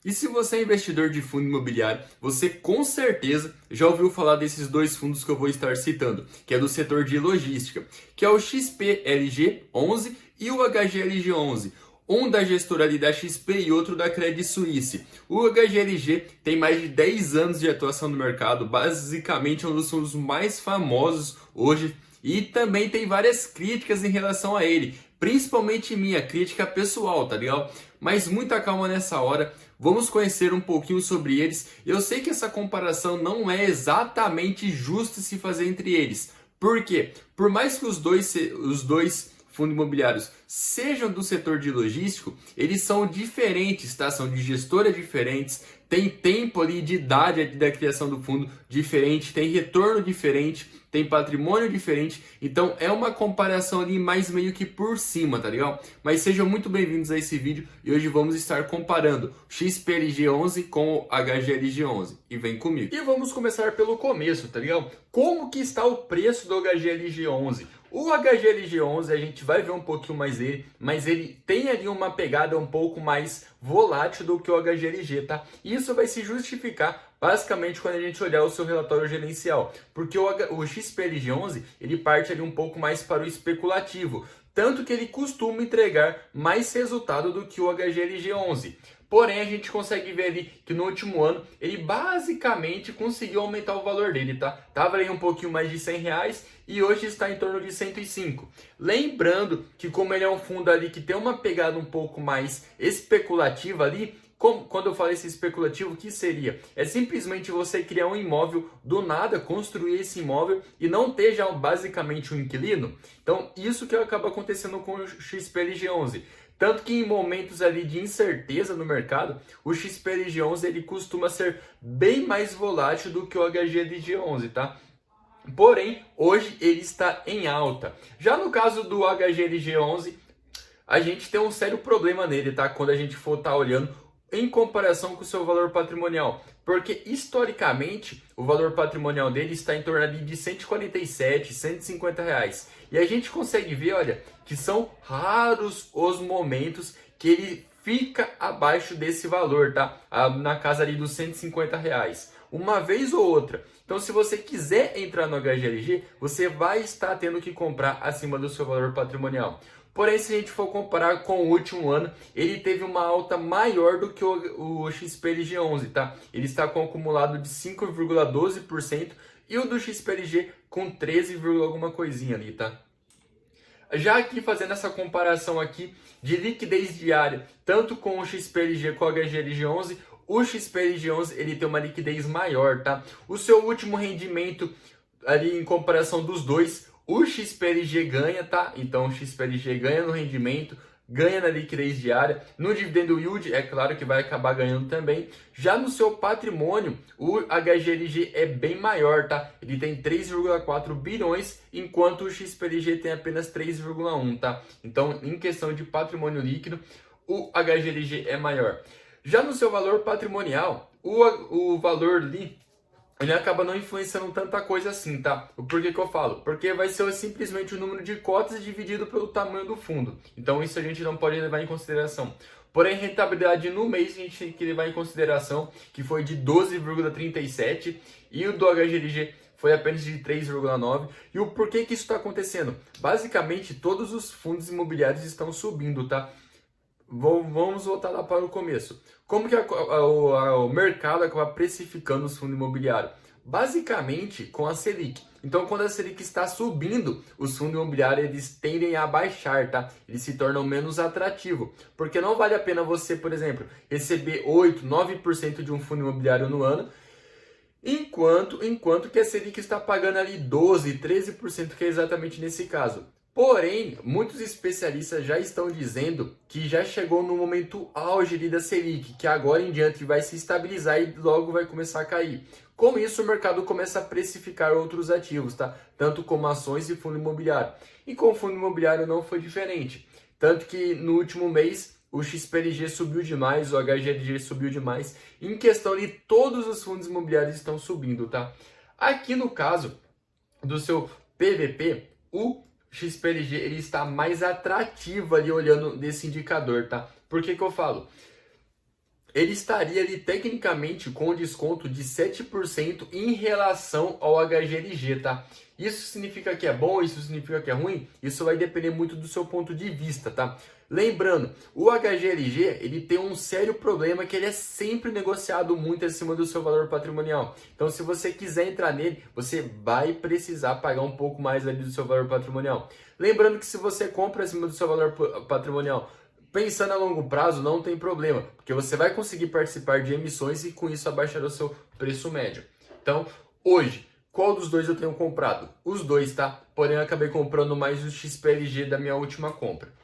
E se você é investidor de fundo imobiliário, você com certeza já ouviu falar desses dois fundos que eu vou estar citando, que é do setor de logística, que é o XPLG 11 e o HGLG 11. Um da gestora ali da XP e outro da Credit Suisse. O HGLG tem mais de 10 anos de atuação no mercado, basicamente é um dos fundos mais famosos hoje e também tem várias críticas em relação a ele, principalmente minha crítica pessoal, tá ligado? Mas muita calma nessa hora, vamos conhecer um pouquinho sobre eles. Eu sei que essa comparação não é exatamente justa se fazer entre eles. Por quê? Por mais que os dois fundos imobiliários sejam do setor de logístico, eles são diferentes, tá? São de gestoras diferentes, tem tempo ali de idade da criação do fundo diferente, tem retorno diferente, tem patrimônio diferente, então é uma comparação ali mais meio que por cima, tá legal? Mas sejam muito bem-vindos a esse vídeo e hoje vamos estar comparando o XPLG11 com o HGLG11 e vem comigo. E vamos começar pelo começo, tá legal? Como que está o preço do HGLG11? O HGLG11 a gente vai ver um pouquinho mais dele, mas ele tem ali uma pegada um pouco mais volátil do que o HGLG, tá? E isso vai se justificar basicamente quando a gente olhar o seu relatório gerencial, porque o XPLG11 ele parte ali um pouco mais para o especulativo, tanto que ele costuma entregar mais resultado do que o HGLG11. Porém, a gente consegue ver ali que no último ano ele basicamente conseguiu aumentar o valor dele, tá? Tava ali um pouquinho mais de R$ 100 e hoje está em torno de 105. Lembrando que como ele é um fundo ali que tem uma pegada um pouco mais especulativa ali, quando eu falo esse especulativo, o que seria? É simplesmente você criar um imóvel do nada, construir esse imóvel e não ter já basicamente um inquilino. Então, isso que acaba acontecendo com o XPLG11. Tanto que em momentos ali de incerteza no mercado, o XPLG11 ele costuma ser bem mais volátil do que o HGLG11, tá? Porém, hoje ele está em alta. Já no caso do HGLG11, a gente tem um sério problema nele, tá? Quando a gente for estar olhando em comparação com o seu valor patrimonial. Porque historicamente o valor patrimonial dele está em torno ali de 147, 150 reais. E a gente consegue ver, olha, que são raros os momentos que ele fica abaixo desse valor, tá? Na casa ali dos 150 reais. Uma vez ou outra. Então, se você quiser entrar no HGLG, você vai estar tendo que comprar acima do seu valor patrimonial. Porém, se a gente for comparar com o último ano, ele teve uma alta maior do que o XPLG11, tá? Ele está com um acumulado de 5,12% e o do XPLG com 13, alguma coisinha ali, tá? Já aqui fazendo essa comparação aqui de liquidez diária, tanto com o XPLG com o HGLG11, o XPLG11 ele tem uma liquidez maior, tá? O seu último rendimento ali em comparação dos dois, o XPLG ganha, tá? Então o XPLG ganha no rendimento, ganha na liquidez diária, no dividendo yield, é claro que vai acabar ganhando também. Já no seu patrimônio, o HGLG é bem maior, tá? Ele tem 3,4 bilhões, enquanto o XPLG tem apenas 3,1, tá? Então, em questão de patrimônio líquido, o HGLG é maior. Já no seu valor patrimonial, o valor ali ele acaba não influenciando tanta coisa assim, tá? Por que eu falo? Porque vai ser simplesmente o número de cotas dividido pelo tamanho do fundo. Então isso a gente não pode levar em consideração. Porém, rentabilidade no mês a gente tem que levar em consideração que foi de 12,37 e o do HGLG foi apenas de 3,9. E o porquê que isso está acontecendo? Basicamente, todos os fundos imobiliários estão subindo, tá? Vamos voltar lá para o começo. Como que o mercado acaba precificando os fundos imobiliários? Basicamente com a Selic. Então, quando a Selic está subindo, os fundos imobiliários eles tendem a baixar, tá? Eles se tornam menos atrativos. Porque não vale a pena você, por exemplo, receber 8, 9% de um fundo imobiliário no ano, enquanto que a Selic está pagando ali 12, 13%, que é exatamente nesse caso. Porém, muitos especialistas já estão dizendo que já chegou no momento auge ali da Selic, que agora em diante vai se estabilizar e logo vai começar a cair. Com isso, o mercado começa a precificar outros ativos, tá? Tanto como ações e fundo imobiliário. E com o fundo imobiliário não foi diferente. Tanto que no último mês o XPLG subiu demais, o HGLG subiu demais. Em questão de todos os fundos imobiliários estão subindo, tá? Aqui no caso do seu PVP, o XPLG ele está mais atrativo ali olhando nesse indicador, tá? Por que eu falo? ele estaria ali tecnicamente com desconto de 7% em relação ao HGLG, tá? Isso significa que é bom, isso significa que é ruim? Isso vai depender muito do seu ponto de vista, tá? Lembrando, o HGLG, ele tem um sério problema que ele é sempre negociado muito acima do seu valor patrimonial. Então, se você quiser entrar nele, você vai precisar pagar um pouco mais ali do seu valor patrimonial. Lembrando que se você compra acima do seu valor patrimonial, pensando a longo prazo, não tem problema, porque você vai conseguir participar de emissões e com isso abaixar o seu preço médio. Então, hoje, qual dos dois eu tenho comprado? Os dois, tá? Porém, eu acabei comprando mais o XPLG da minha última compra.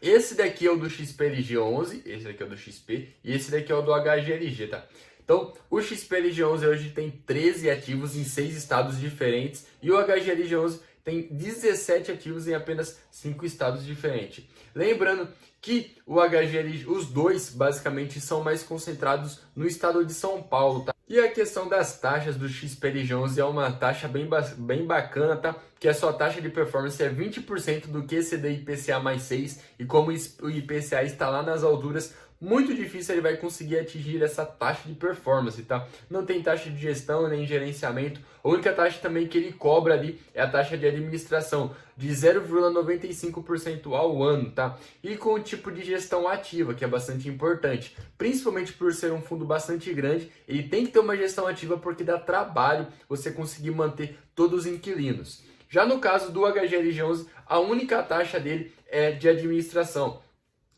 Esse daqui é o do XPLG 11, esse daqui é o do XP e esse daqui é o do HGLG, tá? Então, o XPLG 11 hoje tem 13 ativos em 6 estados diferentes e o HGLG 11 tem 17 ativos em apenas 5 estados diferentes. Lembrando que o HGLG, os dois basicamente são mais concentrados no estado de São Paulo, tá? E a questão das taxas do XPLG 11 é uma taxa bem bacana, tá? Que a sua taxa de performance é 20% do QCD IPCA mais 6 e como o IPCA está lá nas alturas, muito difícil ele vai conseguir atingir essa taxa de performance, tá? Não tem taxa de gestão nem gerenciamento. A única taxa também que ele cobra ali é a taxa de administração, de 0,95% ao ano, tá? E com o tipo de gestão ativa, que é bastante importante. Principalmente por ser um fundo bastante grande, ele tem que ter uma gestão ativa porque dá trabalho você conseguir manter todos os inquilinos. Já no caso do HGLG 11, a única taxa dele é de administração,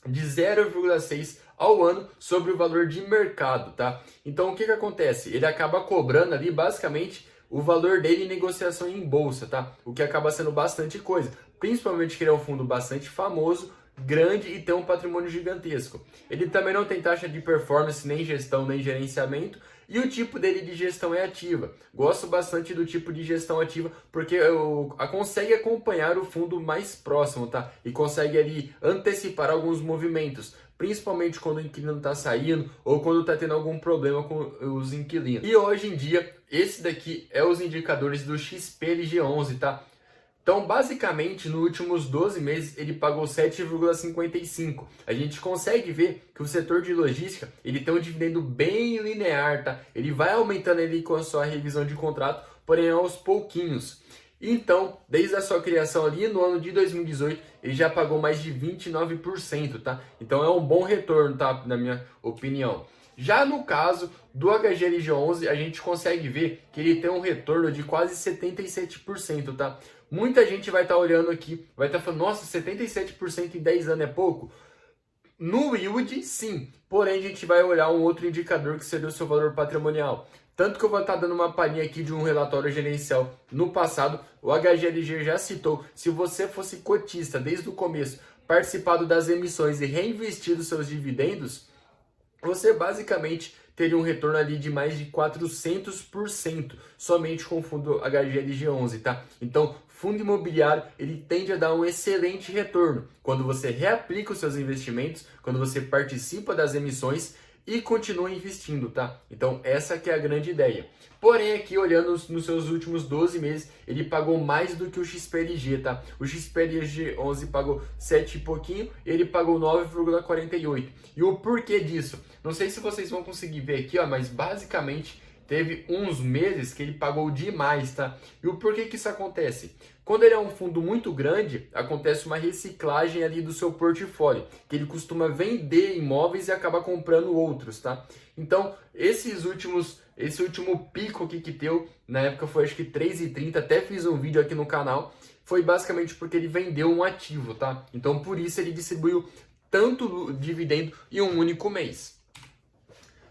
de 0,6% ao ano sobre o valor de mercado, tá? Então o que acontece? Ele acaba cobrando ali basicamente o valor dele em negociação em bolsa, tá? O que acaba sendo bastante coisa, principalmente que ele é um fundo bastante famoso, grande e tem um patrimônio gigantesco. Ele também não tem taxa de performance, nem gestão, nem gerenciamento, e o tipo dele de gestão é ativa. Gosto bastante do tipo de gestão ativa porque consegue acompanhar o fundo mais próximo, tá? E consegue ali antecipar alguns movimentos, principalmente quando o inquilino está saindo ou quando está tendo algum problema com os inquilinos. E hoje em dia, esse daqui é os indicadores do XPLG 11, tá? Então, basicamente, nos últimos 12 meses, ele pagou 7,55. A gente consegue ver que o setor de logística, ele tem um dividendo bem linear, tá? Ele vai aumentando ali com a sua revisão de contrato, porém aos pouquinhos. Então, desde a sua criação ali no ano de 2018, ele já pagou mais de 29%, tá? Então, é um bom retorno, tá? Na minha opinião. Já no caso do HGLG 11, a gente consegue ver que ele tem um retorno de quase 77%, tá? Muita gente vai estar olhando aqui, vai estar falando, nossa, 77% em 10 anos é pouco? No yield, sim. Porém, a gente vai olhar um outro indicador que seria o seu valor patrimonial. Tanto que eu vou estar dando uma palhinha aqui de um relatório gerencial no passado. O HGLG já citou, se você fosse cotista desde o começo, participado das emissões e reinvestido seus dividendos, você basicamente teria um retorno ali de mais de 400% somente com o fundo HGLG 11, tá? Então, fundo imobiliário, ele tende a dar um excelente retorno quando você reaplica os seus investimentos, quando você participa das emissões e continua investindo, tá? Então, essa que é a grande ideia. Porém, aqui olhando nos seus últimos 12 meses, ele pagou mais do que o XPLG, tá? O XPLG 11 pagou 7 e pouquinho, ele pagou 9,48. E o porquê disso? Não sei se vocês vão conseguir ver aqui, ó, mas basicamente teve uns meses que ele pagou demais, tá? E o porquê que isso acontece? Quando ele é um fundo muito grande, acontece uma reciclagem ali do seu portfólio, que ele costuma vender imóveis e acaba comprando outros, tá? Então, esse último pico aqui que deu, na época foi acho que 3,30, até fiz um vídeo aqui no canal, foi basicamente porque ele vendeu um ativo, tá? Então, por isso ele distribuiu tanto dividendo em um único mês.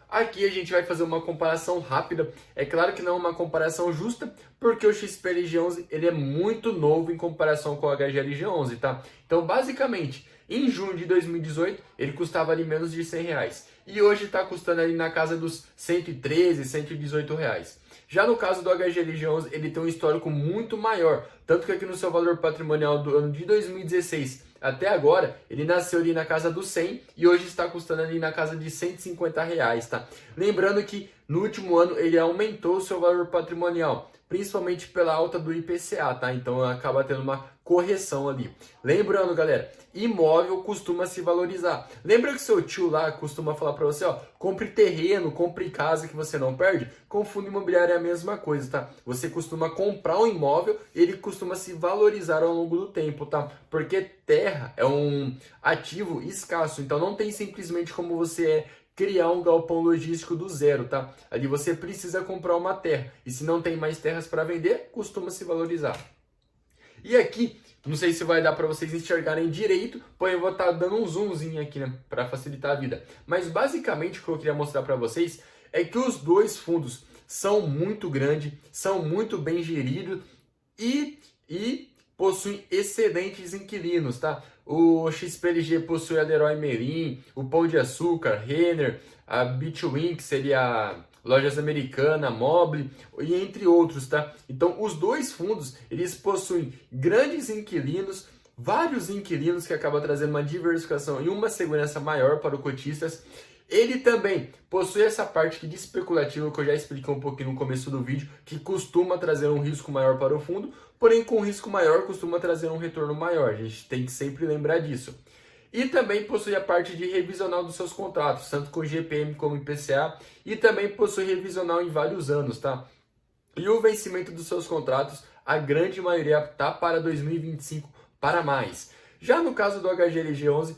Aqui a gente vai fazer uma comparação rápida. É claro que não é uma comparação justa, porque o XPLG 11 ele é muito novo em comparação com o HGLG 11, tá? Então, basicamente, em junho de 2018, ele custava ali menos de R$100. E hoje está custando ali na casa dos 113, 118 reais. Já no caso do HGLG 11, ele tem um histórico muito maior. Tanto que aqui no seu valor patrimonial do ano de 2016 até agora, ele nasceu ali na casa dos 100 e hoje está custando ali na casa de R$150, tá? Lembrando que no último ano ele aumentou o seu valor patrimonial, principalmente pela alta do IPCA, tá? Então acaba tendo uma correção ali. Lembrando, galera, imóvel costuma se valorizar. Lembra que seu tio lá costuma falar para você, ó, compre terreno, compre casa que você não perde? Com fundo imobiliário é a mesma coisa, tá? Você costuma comprar um imóvel, ele costuma se valorizar ao longo do tempo, tá? Porque terra é um ativo escasso, então não tem simplesmente como você criar um galpão logístico do zero, tá? Ali você precisa comprar uma terra, e se não tem mais terras para vender, costuma se valorizar. E aqui, não sei se vai dar para vocês enxergarem direito, porém eu vou estar dando um zoomzinho aqui, né, para facilitar a vida. Mas basicamente o que eu queria mostrar para vocês é que os dois fundos são muito grandes, são muito bem geridos e possuem excelentes inquilinos, tá? O XPLG possui a Leroy Merlin, o Pão de Açúcar, Renner, a Betwin, que seria Lojas Americana, Mobile, e entre outros, tá? Então, os dois fundos, eles possuem grandes inquilinos, vários inquilinos que acabam trazendo uma diversificação e uma segurança maior para os cotistas. Ele também possui essa parte aqui de especulativo que eu já expliquei um pouquinho no começo do vídeo, que costuma trazer um risco maior para o fundo, porém com risco maior costuma trazer um retorno maior. A gente tem que sempre lembrar disso. E também possui a parte de revisional dos seus contratos, tanto com GPM como IPCA, e também possui revisional em vários anos, tá? E o vencimento dos seus contratos, a grande maioria tá para 2025 para mais. Já no caso do HGLG 11,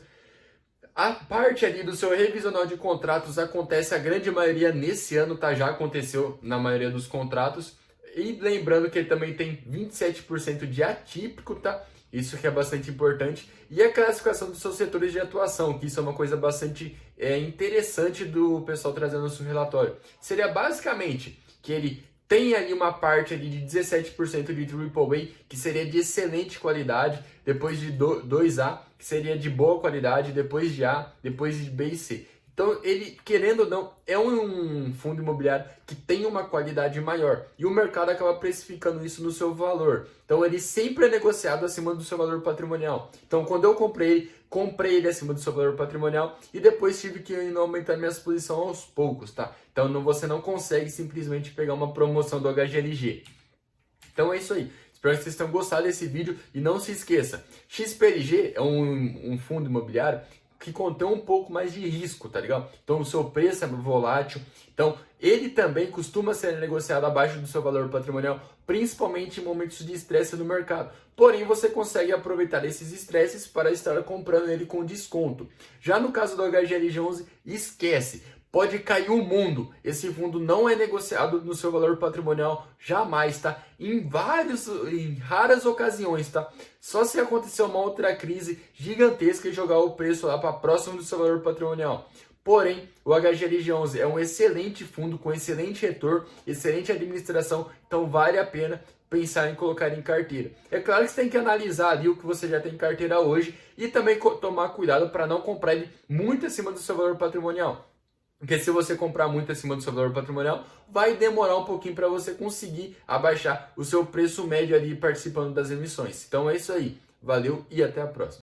a parte ali do seu revisional de contratos acontece a grande maioria nesse ano, tá? Já aconteceu na maioria dos contratos. E lembrando que ele também tem 27% de atípico, tá? Isso que é bastante importante. E a classificação dos seus setores de atuação, que isso é uma coisa bastante interessante do pessoal trazendo no seu relatório. Seria basicamente que ele tem ali uma parte ali de 17% de AAA, que seria de excelente qualidade, depois de 2A, que seria de boa qualidade, depois de A, depois de B e C. Então, ele, querendo ou não, é um fundo imobiliário que tem uma qualidade maior. E o mercado acaba precificando isso no seu valor. Então, ele sempre é negociado acima do seu valor patrimonial. Então, quando eu comprei ele acima do seu valor patrimonial e depois tive que ir aumentar minha posição aos poucos, tá? Então, você não consegue simplesmente pegar uma promoção do HGLG. Então, é isso aí. Espero que vocês tenham gostado desse vídeo e não se esqueça, XPLG é um fundo imobiliário que contém um pouco mais de risco, tá ligado? Então o seu preço é volátil, então ele também costuma ser negociado abaixo do seu valor patrimonial, principalmente em momentos de estresse no mercado. Porém, você consegue aproveitar esses estresses para estar comprando ele com desconto. Já no caso do HGLG 11, esquece. Pode cair o mundo. Esse fundo não é negociado no seu valor patrimonial jamais, tá? Em raras ocasiões, tá? Só se acontecer uma outra crise gigantesca e jogar o preço lá para próximo do seu valor patrimonial. Porém, o HGLG 11 é um excelente fundo com excelente retorno, excelente administração, então vale a pena pensar em colocar em carteira. É claro que você tem que analisar ali o que você já tem em carteira hoje e também tomar cuidado para não comprar ele muito acima do seu valor patrimonial. Porque se você comprar muito acima do seu valor patrimonial, vai demorar um pouquinho para você conseguir abaixar o seu preço médio ali participando das emissões. Então é isso aí. Valeu e até a próxima.